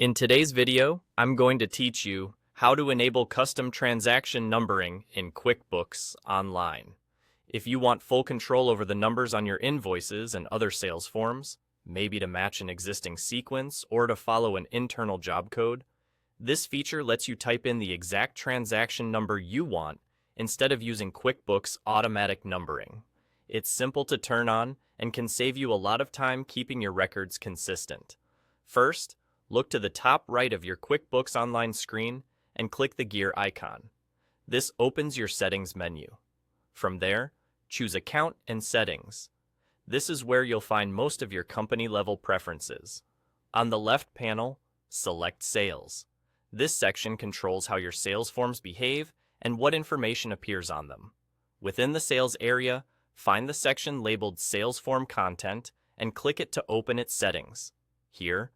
In today's video, I'm going to teach you how to enable custom transaction numbering in QuickBooks Online. If you want full control over the numbers on your invoices and other sales forms, maybe to match an existing sequence or to follow an internal job code, this feature lets you type in the exact transaction number you want instead of using QuickBooks automatic numbering. It's simple to turn on and can save you a lot of time keeping your records consistent. First, look to the top right of your QuickBooks Online screen and click the gear icon. This opens your settings menu. From there, choose Account and Settings. This is where you'll find most of your company-level preferences. On the left panel, select Sales. This section controls how your sales forms behave and what information appears on them. Within the sales area, find the section labeled Sales Form Content and click it to open its settings. Here,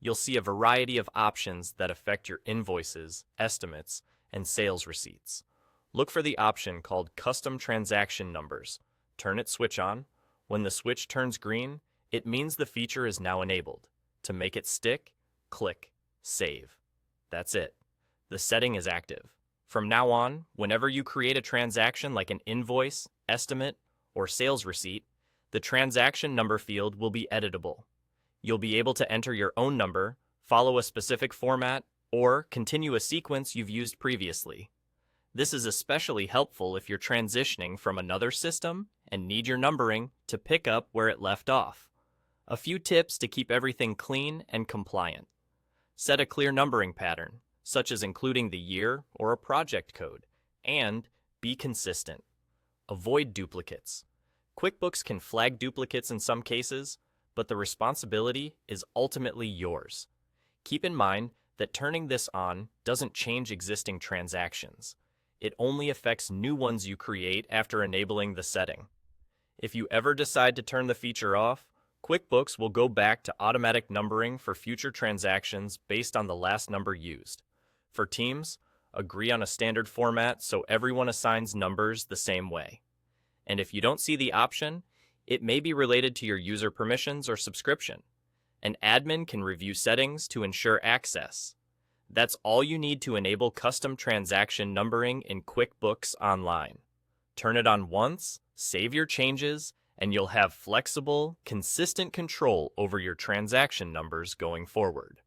you'll see a variety of options that affect your invoices, estimates, and sales receipts. Look for the option called Custom Transaction Numbers. Turn its switch on. When the switch turns green, it means the feature is now enabled. To make it stick, click Save. That's it. The setting is active. From now on, whenever you create a transaction like an invoice, estimate, or sales receipt, the transaction number field will be editable. You'll be able to enter your own number, follow a specific format, or continue a sequence you've used previously. This is especially helpful if you're transitioning from another system and need your numbering to pick up where it left off. A few tips to keep everything clean and compliant. Set a clear numbering pattern, such as including the year or a project code, and be consistent. Avoid duplicates. QuickBooks can flag duplicates in some cases, but the responsibility is ultimately yours. Keep in mind that turning this on doesn't change existing transactions. It only affects new ones you create after enabling the setting. If you ever decide to turn the feature off, QuickBooks will go back to automatic numbering for future transactions based on the last number used. For teams, agree on a standard format so everyone assigns numbers the same way. And if you don't see the option, it may be related to your user permissions or subscription. An admin can review settings to ensure access. That's all you need to enable custom transaction numbering in QuickBooks Online. Turn it on once, save your changes, and you'll have flexible, consistent control over your transaction numbers going forward.